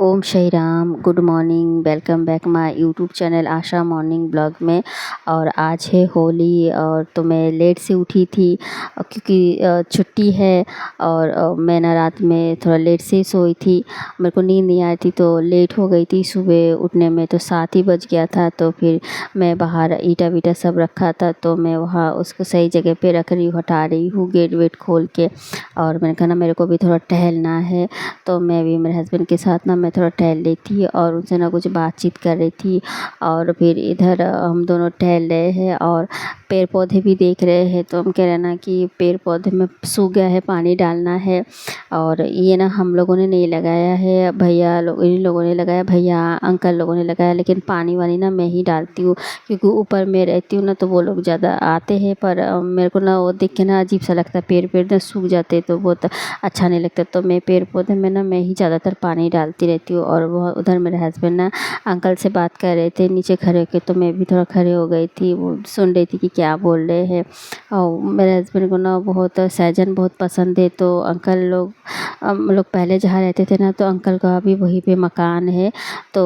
Om Shri Ram. Good morning, welcome back my YouTube channel Asha morning blog में। और आज है होली और तो मैं लेट से उठी थी क्योंकि छुट्टी है। और मैं ना रात में थोड़ा लेट से ही सोई थी, मेरे को नींद नहीं आई थी तो लेट हो गई थी। सुबह उठने में तो 7 ही बज गया था। तो फिर मैं बाहर ईटा वीटा सब रखा था तो मैं वहाँ उसको सही जगह पे रख रही हूँ, हटा रही हूँ गेट वेट खोल के। और मैंने कहा ना मेरे को भी थोड़ा टहलना है, तो मैं भी मेरे हस्बैंड के साथ ना मैं थोड़ा टहल रही थी और उनसे ना कुछ बातचीत कर रही थी। और फिर इधर हम दोनों टहल रहे हैं और पेड़ पौधे भी देख रहे हैं। तो हम कह रहे हैं ना कि पेड़ पौधे में सूख गया है, पानी डालना है। और ये ना हम लोगों ने नहीं लगाया है, भैया लोग इन लोगों ने लगाया, भैया अंकल लोगों ने लगाया। लेकिन पानी वानी ना मैं ही डालती हूँ क्योंकि ऊपर मैं रहती हूँ ना तो वो लोग ज़्यादा आते हैं। पर मेरे को ना वो देख के ना अजीब सा लगता है, पेड़ पेड़ ना सूख जाते तो बहुत अच्छा नहीं लगता। तो मैं पेड़ पौधे में ना मैं ही ज़्यादातर पानी डालती रहती हूँ। और वो उधर मेरे हस्बैंड ना अंकल से बात कर रहे थे नीचे खड़े होके, तो मैं भी थोड़ा खड़े हो गई थी, वो सुन रही थी कि क्या बोल रहे हैं। और मेरे हस्बैंड को ना बहुत सहजन बहुत पसंद है। तो अंकल लोग हम लोग पहले जहाँ रहते थे ना तो अंकल का भी वहीं पे मकान है। तो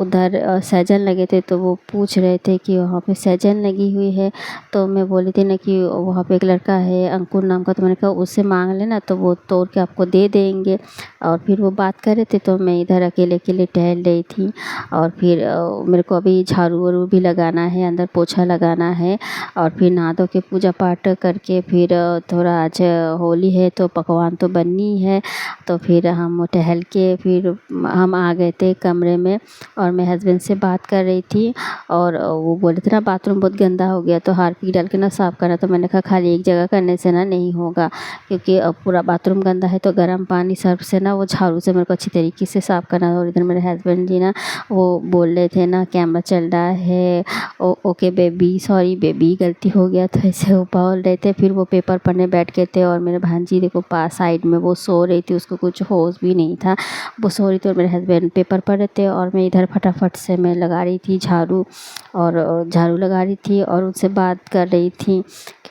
उधर सहजन लगे थे तो वो पूछ रहे थे कि वहाँ पे सहजन लगी हुई है। तो मैं बोली थी ना कि वहाँ पे एक लड़का है अंकुर नाम का, तो मैंने कहा उससे मांग लेना तो वो तोड़ के आपको दे देंगे। और फिर वो बात कर रहे थे तो मैं इधर अकेले अकेले टहल रही थी। और फिर मेरे को अभी झाड़ू वाड़ू भी लगाना है, अंदर पोछा लगाना है। और फिर नहा धो के पूजा पाठ करके फिर थोड़ा आज होली है तो पकवान तो बननी है। तो फिर हम टहल के फिर हम आ गए थे कमरे में और मैं हस्बैंड से बात कर रही थी। और वो बोले थे ना बाथरूम बहुत गंदा हो गया तो हार्पिक डाल के ना साफ़ करना। तो मैंने कहा खाली एक जगह करने से ना नहीं होगा, क्योंकि अब पूरा बाथरूम गंदा है तो गर्म पानी सर्फ से ना वो झाड़ू से मेरे को अच्छी तरीके से साफ़ करना। और इधर मेरे हस्बैंड जी ना वो बोल रहे थे ना कैमरा चल रहा है, ओके बेबी, सॉरी बेबी, गलती हो गया, तो ऐसे वो बोल रहे थे। फिर वो पेपर पढ़ने बैठ गए थे और मेरे भांजी देखो पास साइड में वो सो रही थी, उसको कुछ होश भी नहीं था, वो सो रही थी। और मेरे हस्बैंड पेपर पढ़ रहे थे और मैं इधर फटाफट से मैं लगा रही थी झाड़ू, और झाड़ू लगा रही थी और उनसे बात कर रही थी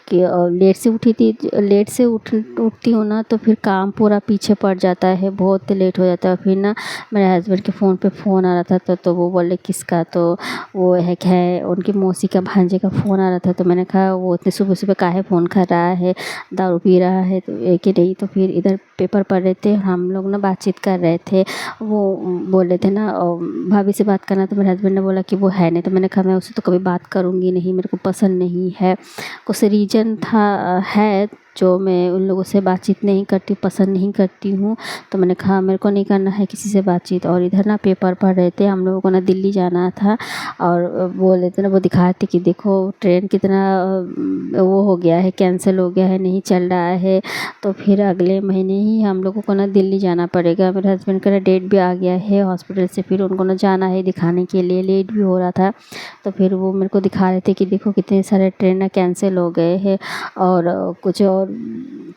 कि लेट से उठी थी। लेट से उठती हूँ ना तो फिर काम पूरा पीछे पड़ जाता है, बहुत लेट हो जाता है। फिर ना मेरे हस्बैंड के फ़ोन पे फ़ोन आ रहा था तो वो बोले किसका, तो वो है उनकी मौसी का भांजे का फ़ोन आ रहा था। तो मैंने कहा वो इतने सुबह सुबह काहे फ़ोन कर रहा है, दारू पी रहा है तो एक ही नहीं। तो फिर इधर पेपर पढ़ रहे थे, हम लोग ना बातचीत कर रहे थे। वो बोल रहे थे ना भाभी से बात करना, तो मेरे हस्बैंड ने बोला कि वो है नहीं। तो मैंने कहा मैं उससे तो कभी बात करूँगी नहीं, मेरे को पसंद नहीं है। कुछ रीजन था है जो मैं उन लोगों से बातचीत नहीं करती, पसंद नहीं करती हूँ। तो मैंने कहा मेरे को नहीं करना है किसी से बातचीत। और इधर ना पेपर पढ़ रहे थे, हम लोगों को ना दिल्ली जाना था। और बोल रहे थे ना, वो दिखा रहे थे कि देखो ट्रेन कितना वो हो गया है, कैंसिल हो गया है, नहीं चल रहा है। तो फिर अगले महीने ही हम लोगों को ना दिल्ली जाना पड़ेगा। मेरे हस्बैंड का डेट भी आ गया है हॉस्पिटल से, फिर उनको ना जाना है दिखाने के लिए, लेट भी हो रहा था। तो फिर वो मेरे को दिखा रहे थे कि देखो कितने सारे ट्रेन ना कैंसिल हो गए हैं। और कुछ और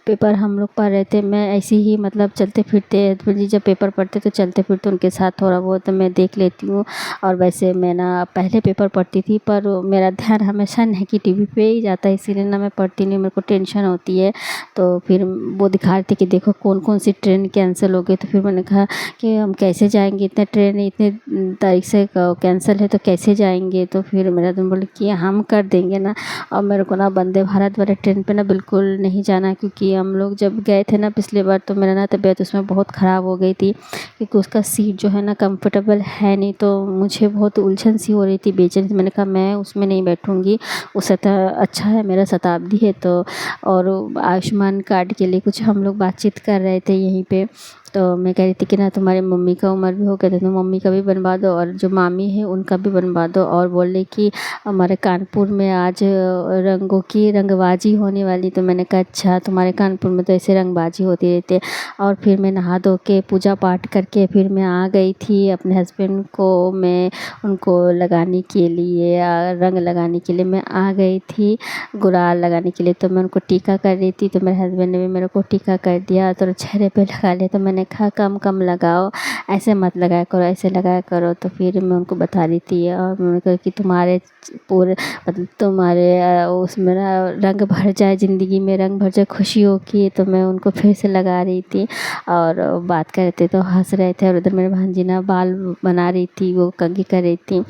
पेपर हम लोग पढ़ रहे थे। मैं ऐसे ही मतलब चलते फिरते, हस्बैंड जी जब पेपर पढ़ते तो चलते फिरते उनके साथ थोड़ा बहुत मैं देख लेती हूँ। और वैसे मैं ना पहले पेपर पढ़ती थी पर मेरा ध्यान हमेशा नेगेटिव पे ही जाता है, इसीलिए ना मैं पढ़ती नहीं, मेरे को टेंशन होती है। तो फिर वो दिखा रहे थे कि देखो कौन कौन सी ट्रेन कैंसिल हो गई। तो फिर मैंने कहा कि हम कैसे जाएंगे, इतने ट्रेन इतने तारीख से कैंसिल है तो कैसे जाएंगे। तो फिर मेरा हस्बैंड बोले कि हम कर देंगे ना। और मेरे को ना वंदे भारत वाले ट्रेन पे ना बिल्कुल नहीं जाना, क्योंकि हम लोग जब गए थे ना पिछली बार तो मेरा ना तबीयत उसमें बहुत ख़राब हो गई थी, क्योंकि उसका सीट जो है ना कंफर्टेबल है नहीं। तो मुझे बहुत उलझन सी हो रही थी, बेचैनी थी। मैंने कहा मैं उसमें नहीं बैठूँगी, उससे तो अच्छा है मेरा शताब्दी है। तो और आयुष्मान कार्ड के लिए कुछ हम लोग बातचीत कर रहे थे यहीं पे। तो मैं कह रही थी कि ना तुम्हारी मम्मी का उम्र भी हो गया था तो मम्मी का भी बनवा दो और जो मामी है उनका भी बनवा दो। और बोले कि हमारे कानपुर में आज रंगों की रंगबाजी होने वाली। तो मैंने कहा अच्छा, तुम्हारे कानपुर में तो ऐसे रंगबाजी होती रहती है। और फिर मैं नहा धो के पूजा पाठ करके फिर मैं आ गई थी अपने हस्बैंड को, मैं उनको लगाने के लिए रंग लगाने के लिए मैं आ गई थी, गुलाल लगाने के लिए। तो मैं उनको टीका कर रही थी तो मेरे हस्बैंड ने भी मेरे को टीका कर दिया, तो चेहरे पे लगा लिया। तो मैंने मैंने कहा कम कम लगाओ, ऐसे मत लगाया करो, ऐसे लगाया करो। तो फिर मैं उनको बता रही थी और मैंने कहा कि तुम्हारे पूरे मतलब तुम्हारे उसमें ना रंग भर जाए, ज़िंदगी में रंग भर जाए खुशियों की। तो मैं उनको फिर से लगा रही थी और बात कर रहे थे तो हंस रहे थे। और उधर मेरी भांजी ना बाल बना रही थी, वो कंघी कर रही थी।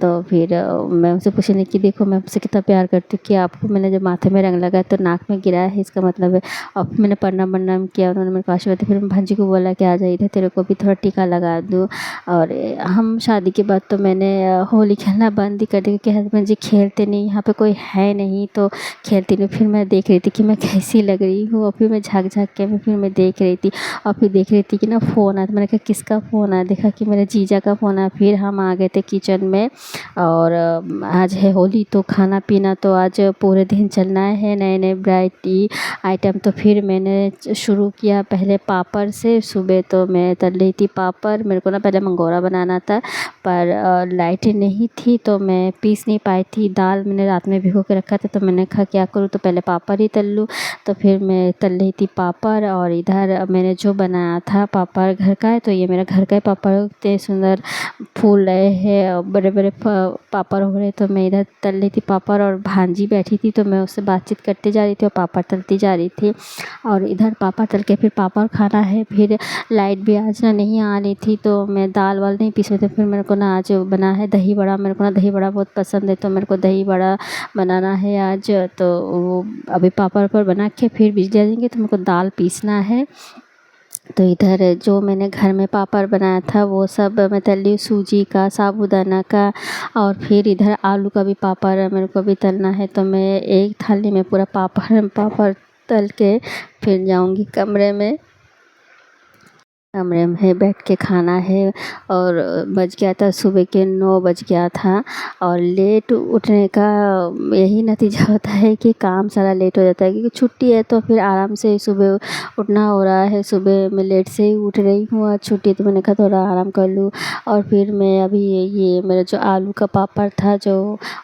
तो फिर मैं उनसे पूछी नहीं कि देखो मैं आपसे कितना प्यार करती हूँ कि आपको मैंने जब माथे में रंग लगाया तो नाक में गिराया है, इसका मतलब है। और फिर मैंने प्रणाम किया, उन्होंने मेरे को आशीर्वाद दिया। फिर मैं भांजी को बोला कि आ जा इधर, तेरे को भी थोड़ा टीका लगा दूँ। और हम शादी के बाद तो मैंने होली खेलना बंद ही कर दिया क्योंकि हस्बैंड जी खेलते नहीं, यहाँ पे कोई है नहीं तो खेलती नहीं। फिर मैं देख रही थी कि मैं कैसी लग रही हूँ और फिर मैं झाँक झाँक के फिर मैं देख रही थी। और फिर देख रही थी कि ना फ़ोन आया, तो मैंने कहा किसका फ़ोन आया, देखा कि मेरे जीजा का फ़ोन आया। फिर हम आ गए थे किचन में और आज है होली तो खाना पीना तो आज पूरे दिन चलना है, नए नए वैरायटी आइटम। तो फिर मैंने शुरू किया पहले पापड़ से। सुबह तो मैं तल रही थी पापड़, मेरे को ना पहले मंगोरा बनाना था पर लाइट नहीं थी तो मैं पीस नहीं पाई थी। दाल मैंने रात में भिगो के रखा था तो मैंने कहा क्या करूँ, तो पहले पापड़ ही तल लूँ। तो फिर मैं तल रही थी पापड़ और इधर मैंने जो बनाया था पापड़ घर का है, तो ये मेरा घर का ही पापड़ इतने सुंदर फूल रहे हैं और बड़े बड़े पापड़ हो रहे। तो मैं इधर तल रही थी पापड़ और भांजी बैठी थी तो मैं उससे बातचीत करती जा रही थी और पापड़ तलती जा रही थी। और इधर पापड़ तल के फिर पापड़ खाना है। फिर लाइट भी आज ना नहीं आ रही थी तो मैं दाल वाल नहीं पीस रही थी। फिर मेरे को ना आज बना है दही बड़ा, मेरे को ना दही बड़ा बहुत पसंद है तो मेरे को दही बड़ा बनाना है आज। तो वो अभी पापड़ पर बना के फिर बिजली आ जाएंगे तो मेरे को दाल पीसना है। तो इधर जो मैंने घर में पापड़ बनाया था वो सब मैं तल रही हूँ, सूजी का, साबूदाना का। और फिर इधर आलू का भी पापड़ मेरे को भी तलना है। तो मैं एक थाली में पूरा पापड़ पापड़ तल के फिर जाऊँगी कमरे में। कमरे में बैठ के खाना है। और बज गया था सुबह के 9 बज गया था। और लेट उठने का यही नतीजा होता है कि काम सारा लेट हो जाता है क्योंकि छुट्टी है तो फिर आराम से सुबह उठना हो रहा है। सुबह मैं लेट से ही उठ रही हूँ, आज छुट्टी तो मैंने कहा थोड़ा आराम कर लूँ। और फिर मैं अभी ये मेरा जो आलू का पापड़ था जो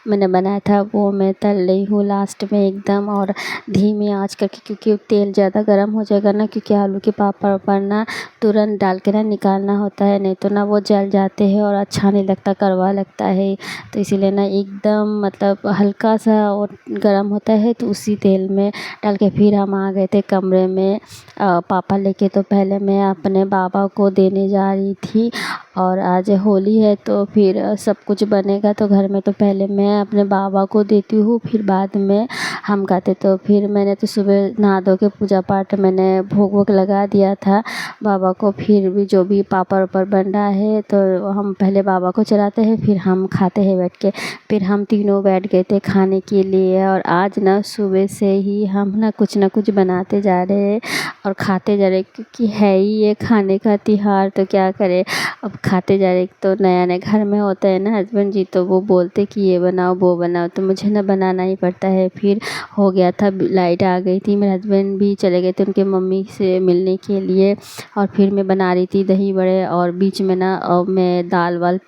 मैंने बनाया था वो मैं तल रही हूँ लास्ट में एकदम और धीमी आँच करके, क्योंकि तेल ज़्यादा गर्म हो जाएगा ना, क्योंकि आलू के पापड़ पर ना तुरंत डाल के ना निकालना होता है, नहीं तो ना वो जल जाते हैं और अच्छा नहीं लगता, कड़वा लगता है। तो इसीलिए ना एकदम मतलब हल्का सा और गर्म होता है तो उसी तेल में डाल के फिर हम आ गए थे कमरे में पापा लेके। तो पहले मैं अपने बाबा को देने जा रही थी और आज होली है तो फिर सब कुछ बनेगा तो घर में तो पहले मैं अपने बाबा को देती हूँ फिर बाद में हम खाते। तो फिर मैंने तो सुबह नहा धो के पूजा पाठ मैंने भोग वोग लगा दिया था बाबा को। फिर भी जो भी पापड़ ऊपर बन रहा है तो हम पहले बाबा को चढ़ाते हैं फिर हम खाते हैं बैठ के। फिर हम तीनों बैठ गए थे खाने के लिए और आज ना सुबह से ही हम ना कुछ बनाते जा रहे हैं और खाते जा रहे क्योंकि है ही ये खाने का त्योहार, तो क्या करें अब खाते जा रहे। तो नया नया घर में होता है ना हस्बैंड जी, तो वो बोलते कि ये बनाओ वो बनाओ तो मुझे ना बनाना ही पड़ता है। फिर हो गया था लाइट आ गई थी, मेरे हस्बैंड भी चले गए थे उनके मम्मी से मिलने के लिए। और फिर मैं बना रही थी दही बड़े और बीच में ना मैं दाल वाल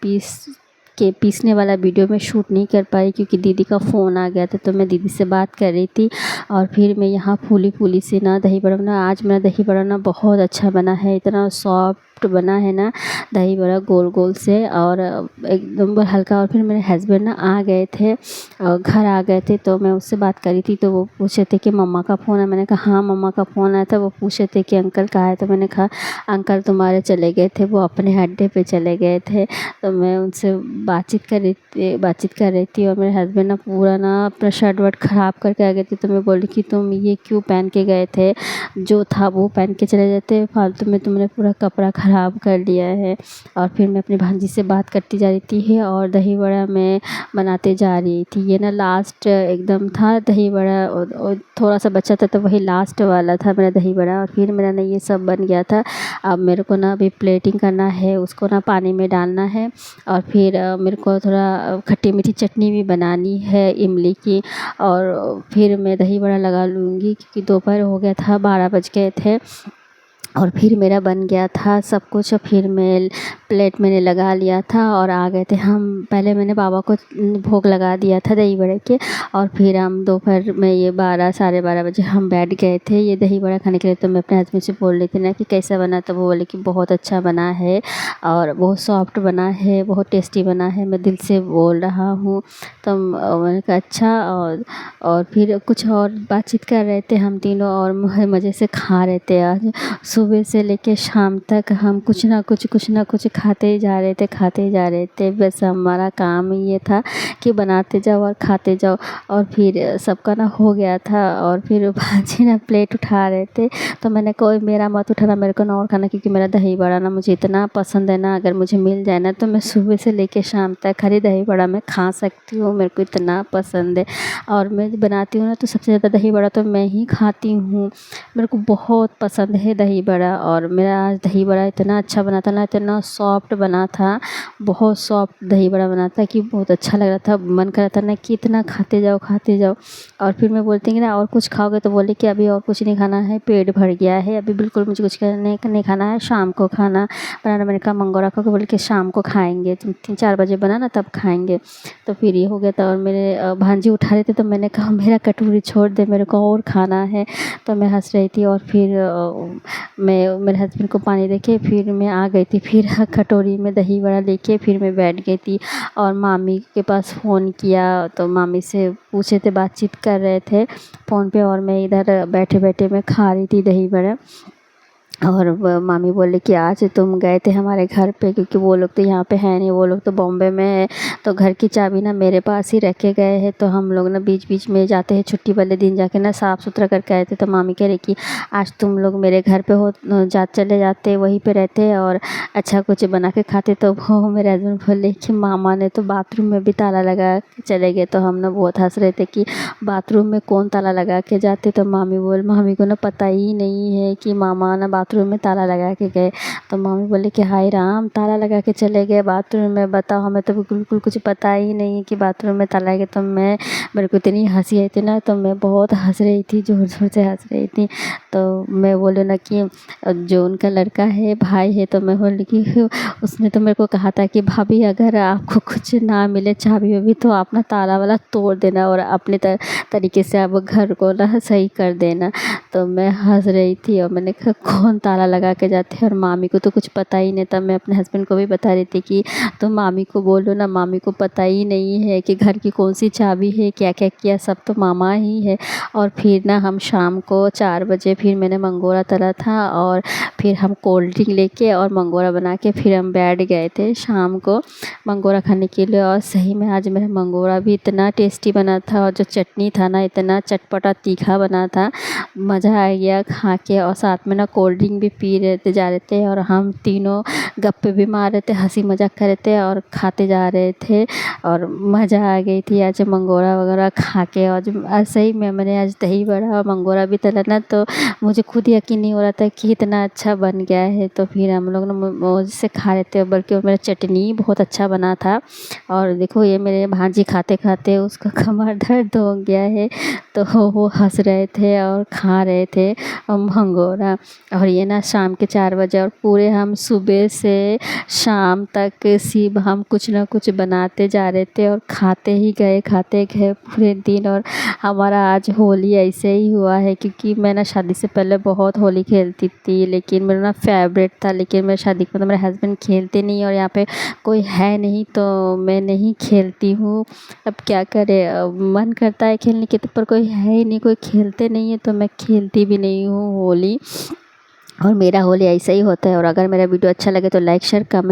पीसने वाला वीडियो में शूट नहीं कर पाई क्योंकि दीदी का फ़ोन आ गया था तो मैं दीदी से बात कर रही थी। और फिर मैं यहाँ फूली से ना दही बड़ा बना, आज मेरा दही बड़ा ना बहुत अच्छा बना है, इतना सॉफ्ट बना है ना दही बड़ा गोल गोल से और एकदम हल्का। और फिर मेरे हस्बैंड ना आ गए थे और घर आ गए थे तो मैं उससे बात करी थी तो वो पूछे थे कि मम्मा का फ़ोन है। मैंने कहा हाँ मम्मा का फ़ोन आया था। वो पूछे थे कि अंकल कहाँ है, तो मैंने कहा अंकल तुम्हारे चले गए थे, वो अपने अड्डे पे चले गए थे। तो मैं उनसे बातचीत कर रही थी और मेरे हस्बैंड ना पूरा ना अपना शर्ट वर्ट ख़राब करके आ गए थे। तो मैं बोली कि तुम ये क्यों पहन के गए थे, जो था वो पहन के चले जाते, फालतू में तुमने पूरा कपड़ा ख़राब कर लिया है। और फिर मैं अपनी भांजी से बात करती जा रही थी और दही बड़ा मैं बनाते जा रही थी। ये ना लास्ट एकदम था दही बड़ा और थोड़ा सा बचा था तो वही लास्ट वाला था मेरा दही बड़ा। और फिर मेरा ना ये सब बन गया था। अब मेरे को ना अभी प्लेटिंग करना है, उसको ना पानी में डालना है। और फिर मेरे को थोड़ा खट्टी मीठी चटनी भी बनानी है इमली की। और फिर मैं दही बड़ा लगा लूँगी क्योंकि दोपहर हो गया था, 12 बज गए थे। और फिर मेरा बन गया था सब कुछ। फिर मैं प्लेट मैंने लगा लिया था और आ गए थे हम। पहले मैंने बाबा को भोग लगा दिया था दही बड़े के, और फिर हम दोपहर में ये 12 साढ़े 12 बजे हम बैठ गए थे ये दही बड़ा खाने के लिए। तो मैं अपने हस्बैंड से बोल रही थी ना कि कैसा बना, तो वो बोले कि बहुत अच्छा बना है और बहुत सॉफ्ट बना है, बहुत टेस्टी बना है। मैं दिल से बोल रहा हूँ। तो मैंने कहा अच्छा। और फिर कुछ और बातचीत कर रहे थे हम तीनों और मज़े से खा रहे थे। आज सुबह से लेके शाम तक हम कुछ ना कुछ खाते ही जा रहे थे, खाते ही जा रहे थे। बस हमारा काम ही ये था कि बनाते जाओ और खाते जाओ। और फिर सबका ना हो गया था और फिर भांजी ना प्लेट उठा रहे थे, तो मैंने कोई मेरा मत उठाना, मेरे को ना और खाना, क्योंकि मेरा दही बड़ा ना मुझे इतना पसंद है ना, अगर मुझे मिल जाए ना तो मैं सुबह से लेके शाम तक हरी दही बड़ा मैं खा सकती हूँ। मेरे को इतना पसंद है और मैं बनाती हूँ ना तो सबसे ज़्यादा दही बड़ा तो मैं ही खाती हूँ। मेरे को बहुत पसंद है दही बड़ा। और मेरा आज दही बड़ा इतना अच्छा बना था ना, इतना सॉफ्ट बना था, बहुत सॉफ्ट दही बड़ा बना था कि बहुत अच्छा लग रहा था। मन कर रहा था ना कि इतना खाते जाओ खाते जाओ। और फिर मैं बोलती हूँ कि ना और कुछ खाओगे, तो बोले कि अभी और कुछ नहीं खाना है, पेट भर गया है, अभी बिल्कुल मुझे कुछ नहीं खाना है, शाम को खाना बनाना। मैंने कहा मंगोरा खाओगे, बोले कि शाम को खाएंगे, तुम 3-4 बजे बनाना तब खाएंगे। तो फिर ये हो गया था। और मेरे भांजी उठा रहे थे तो मैंने कहा मेरा कटोरी छोड़ दे, मेरे को और खाना है। तो मैं हंस रही थी और फिर मैं मेरे हस्बैंड को पानी देके फिर मैं आ गई थी। फिर कटोरी में दही बड़ा लेके फिर मैं बैठ गई थी और मामी के पास फ़ोन किया, तो मामी से पूछे थे, बातचीत कर रहे थे फ़ोन पे, और मैं इधर बैठे बैठे मैं खा रही थी दही बड़ा। और मामी बोले कि आज तुम गए थे हमारे घर पे, क्योंकि वो लोग तो यहाँ पे है नहीं, वो लोग तो बॉम्बे में है। तो घर की चाबी ना मेरे पास ही रख के गए हैं। तो हम लोग ना बीच बीच में जाते हैं, छुट्टी वाले दिन जाके ना साफ़ सुथरा करके आए थे। तो मामी कह रही कि आज तुम लोग मेरे घर पे हो, चले जाते, वहीं पे रहते और अच्छा कुछ बना के खाते। तो वो मेरे हस्बैंड बोले कि मामा ने तो बाथरूम में भी ताला लगा के चले गए। तो हम ना बहुत हंस रहे थे कि बाथरूम में कौन ताला लगा के जाते। तो मामी को ना पता ही नहीं है कि मामा ना बाथरूम में ताला लगा के गए। तो मम्मी बोले कि हाय राम, ताला लगा के चले गए बाथरूम में, बताओ, हमें तो बिल्कुल कुछ पता ही नहीं कि बाथरूम में ताला लगा। तो मेरे को इतनी हंसी आई थी ना, तो मैं बहुत हंस रही थी, ज़ोर ज़ोर से हंस रही थी। तो मैं बोले ना कि जो उनका लड़का है, भाई है, तो मैं बोली कि उसने तो मेरे को कहा था कि भाभी अगर आपको कुछ ना मिले चाबी वाबी तो आप ना ताला वाला तोड़ देना और अपने तरीके से आप घर को ना सही कर देना। तो मैं हंस रही थी और मैंने कहा कौन ताला लगा के जाते हैं, और मामी को तो कुछ पता ही नहीं था। मैं अपने हस्बैंड को भी बता रही थी कि तो मामी को बोलो ना, मामी को पता ही नहीं है कि घर की कौन सी चाबी है, क्या क्या किया, सब तो मामा ही है। और फिर ना हम शाम को 4 बजे फिर मैंने मंगोरा तला था और फिर हम कोल्ड ड्रिंक लेके और मंगोरा बना के फिर हम बैठ गए थे शाम को मंगोरा खाने के लिए। और सही में आज मेरा मंगोरा भी इतना टेस्टी बना था और जो चटनी था ना इतना चटपटा तीखा बना था, मज़ा आ गया खा के। और साथ में ना कोल्ड ड्रिंक भी पी रहे थे जा रहे थे और हम तीनों गप्पे भी मार रहे थे, हंसी मजाक कर रहे थे और खाते जा रहे थे और मज़ा आ गई थी आज मंगोरा वगैरह खा के। और सही में मैंने आज दही बड़ा और मंगोरा भी तला ना, तो मुझे खुद यकीन नहीं हो रहा था कि इतना अच्छा बन गया है। तो फिर हम लोग ना मौज से खा रहे थे, बल्कि और मेरा चटनी बहुत अच्छा बना था। और देखो ये मेरे भांजी खाते खाते उसका कमर दर्द हो गया है, तो वो हंस रहे थे और खा रहे थे मंगोरा। और ये ना शाम के 4 बजे और पूरे हम सुबह से शाम तक सिर्फ हम कुछ ना कुछ बनाते जा रहे थे और खाते गए पूरे दिन। और हमारा आज होली ऐसे ही हुआ है, क्योंकि मैं ना शादी से पहले बहुत होली खेलती थी, लेकिन मेरा ना फेवरेट था। लेकिन मेरे शादी के बाद मेरे हस्बैंड खेलते नहीं और यहाँ पे कोई है नहीं, तो मैं नहीं खेलती हूँ। अब क्या करें, मन करता है खेलने के, तो पर कोई है ही नहीं, कोई खेलते नहीं है, तो मैं खेलती भी नहीं हूँ होली। और मेरा होली ऐसा ही होता है। और अगर मेरा वीडियो अच्छा लगे तो लाइक शेयर कमेंट